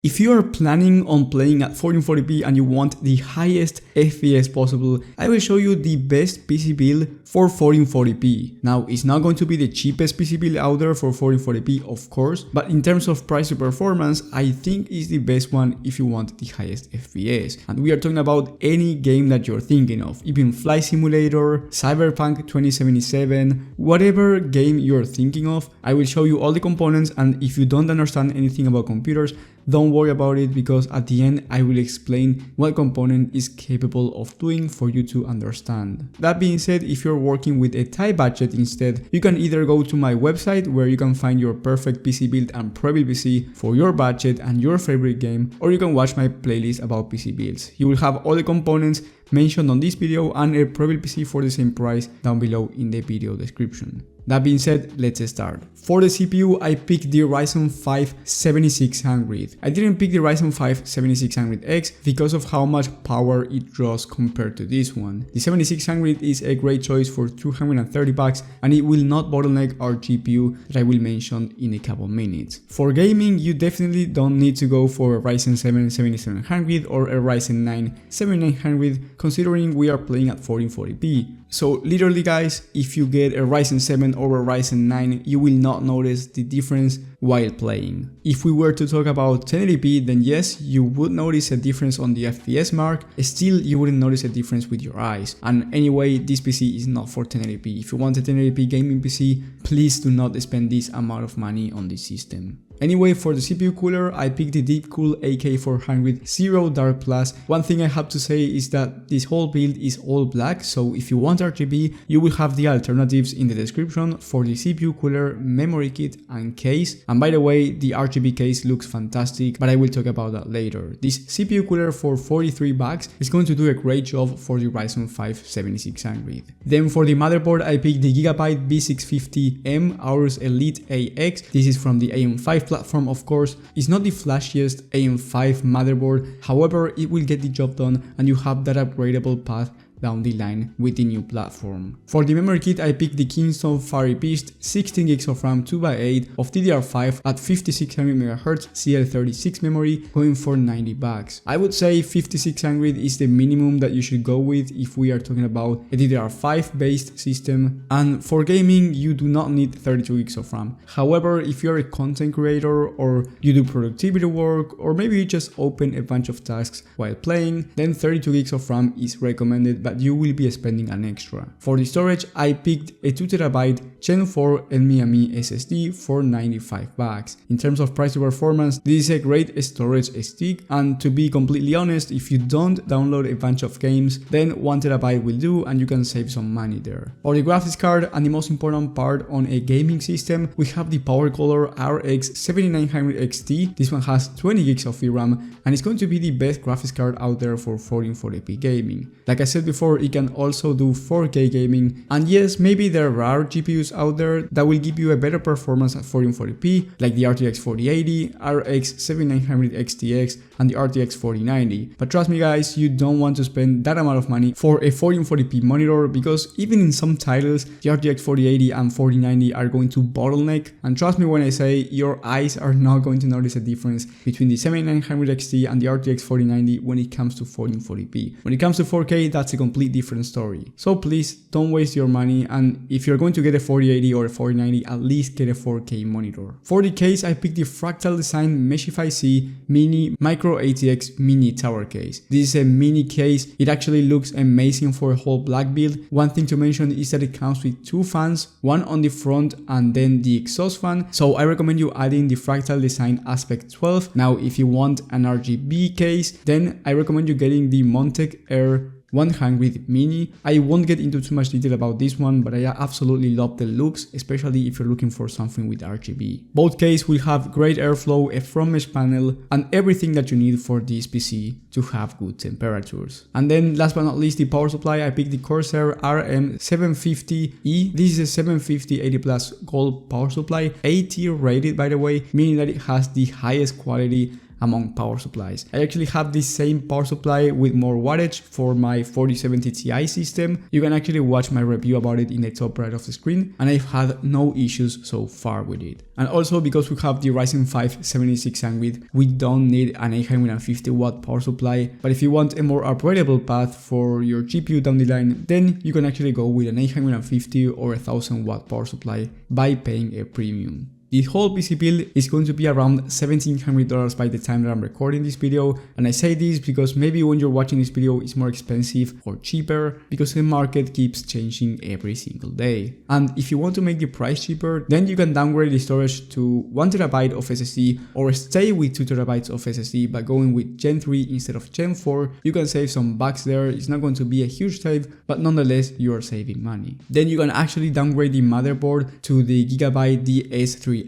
If you are planning on playing at 1440p and you want the highest FPS possible, I will show you the best PC build for 1440p. Now, it's not going to be the cheapest PC build out there for 1440p, of course, but in terms of price to performance, I think it's the best one if you want the highest FPS. And we are talking about any game that you're thinking of, even Flight Simulator, Cyberpunk 2077, whatever game you're thinking of. I will show you all the components, and if you don't understand anything about computers, don't worry about it, because at the end I will explain what component is capable of doing for you to understand. That being said, if you're working with a tight budget instead, you can either go to my website where you can find your perfect PC build and Prebuilt PC for your budget and your favorite game, or you can watch my playlist about PC builds. You will have all the components mentioned on this video and a Prebuilt PC for the same price down below in the video description. That being said, let's start. For the CPU, I picked the Ryzen 5 7600. I didn't pick the Ryzen 5 7600X because of how much power it draws compared to this one. The 7600 is a great choice for $230 and it will not bottleneck our GPU that I will mention in a couple minutes. For gaming, you definitely don't need to go for a Ryzen 7 7700 or a Ryzen 9 7900, considering we are playing at 1440p. So literally guys, if you get a Ryzen 7 or a Ryzen 9, you will not notice the difference while playing. If we were to talk about 1080p, then yes, you would notice a difference on the FPS mark. Still, you wouldn't notice a difference with your eyes. And anyway, this PC is not for 1080p. If you want a 1080p gaming PC, please do not spend this amount of money on this system. Anyway, for the CPU cooler, I picked the Deepcool AK400 Zero Dark Plus. One thing I have to say is that this whole build is all black, so if you want RGB, you will have the alternatives in the description for the CPU cooler, memory kit and case. And by the way, the RGB case looks fantastic, but I will talk about that later. This CPU cooler for $43 is going to do a great job for the Ryzen 5 7600. Then for the motherboard, I picked the Gigabyte B650M Aorus Elite AX. This is from the AM5 platform, of course. It's not the flashiest AM5 motherboard, however, it will get the job done and you have that upgradable path down the line with the new platform. For the memory kit, I picked the Kingston Fiery Beast 16GB of RAM 2x8 of DDR5 at 5600MHz CL36 memory, going for $90. I would say 5600 is the minimum that you should go with if we are talking about a DDR5 based system, and for gaming you do not need 32GB of RAM. However, if you are a content creator or you do productivity work, or maybe you just open a bunch of tasks while playing, then 32GB of RAM is recommended, but you will be spending an extra. For the storage, I picked a 2TB Gen 4 NVMe SSD for $95. In terms of price to performance, this is a great storage stick, and to be completely honest, if you don't download a bunch of games, then 1TB will do and you can save some money there. For the graphics card, and the most important part on a gaming system, we have the PowerColor RX 7900 XT. This one has 20GB of VRAM and it's going to be the best graphics card out there for 1440p gaming. Like I said before, it can also do 4K gaming, and yes, maybe there are GPUs out there that will give you a better performance at 1440p, like the RTX 4080, RX 7900 XTX and the RTX 4090, but trust me guys, you don't want to spend that amount of money for a 1440p monitor, because even in some titles, the RTX 4080 and 4090 are going to bottleneck, and trust me when I say your eyes are not going to notice a difference between the 7900 XT and the RTX 4090 when it comes to 1440p. When it comes to 4K, that's a complete different story. So please don't waste your money, and if you're going to get a 4080 or a 4090, at least get a 4K monitor. For the case, I picked the Fractal Design Meshify C Mini Micro ATX Mini Tower case. This is a mini case. It actually looks amazing for a whole black build. One thing to mention is that it comes with two fans, one on the front and then the exhaust fan, so I recommend you adding the Fractal Design Aspect 12. Now if you want an RGB case, then I recommend you getting the Montec Air 100 Mini. I won't get into too much detail about this one, but I absolutely love the looks, especially if you're looking for something with RGB. Both cases will have great airflow, a front mesh panel, and everything that you need for this PC to have good temperatures. And then last but not least, the power supply. I picked the Corsair RM750E. This is a 750 80 plus gold power supply, A tier rated by the way, meaning that it has the highest quality among power supplies. I actually have the same power supply with more wattage for my 4070 Ti system. You can actually watch my review about it in the top right of the screen, and I've had no issues so far with it. And also because we have the Ryzen 5 7600, we don't need an 850 watt power supply, but if you want a more upgradable path for your GPU down the line, then you can actually go with an 850 or 1000 watt power supply by paying a premium. The whole PC build is going to be around $1,700 by the time that I'm recording this video, and I say this because maybe when you're watching this video it's more expensive or cheaper because the market keeps changing every single day. And if you want to make the price cheaper, then you can downgrade the storage to 1TB of SSD or stay with 2TB of SSD by going with Gen 3 instead of Gen 4. You can save some bucks there. It's not going to be a huge save, but nonetheless you are saving money. Then you can actually downgrade the motherboard to the Gigabyte DS3H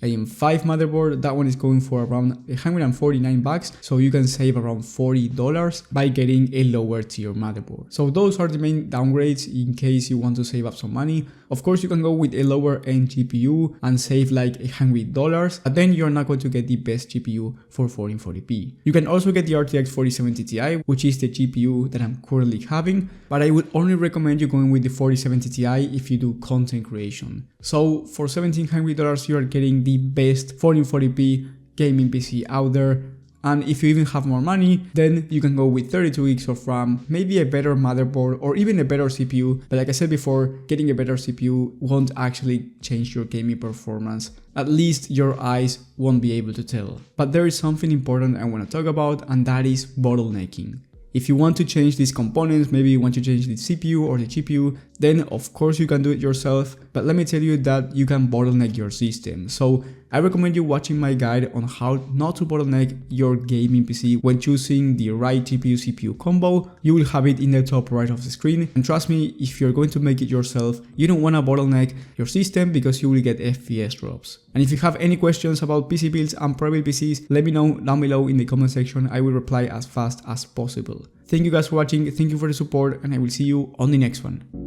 AM5 motherboard. That one is going for around 149 bucks, so you can save around $40 by getting a lower tier motherboard. So those are the main downgrades in case you want to save up some money. Of course you can go with a lower end GPU and save like $100, but then you're not going to get the best GPU for 1440p. You can also get the RTX 4070 Ti, which is the GPU that I'm currently having, but I would only recommend you going with the 4070 Ti if you do content creation. So for $1,700 you are getting the best 1440p gaming PC out there. And if you even have more money, then you can go with 32 gigs of RAM, maybe a better motherboard or even a better CPU. But like I said before, getting a better CPU won't actually change your gaming performance. At least your eyes won't be able to tell. But there is something important I want to talk about, and that is bottlenecking. If you want to change these components, maybe you want to change the CPU or the GPU, then of course you can do it yourself, but let me tell you that you can bottleneck your system. So I recommend you watching my guide on how not to bottleneck your gaming PC when choosing the right GPU-CPU combo. You will have it in the top right of the screen, and trust me, if you're going to make it yourself, you don't want to bottleneck your system because you will get FPS drops. And if you have any questions about PC builds and Prebuilt PCs, let me know down below in the comment section. I will reply as fast as possible. Thank you guys for watching, thank you for the support, and I will see you on the next one.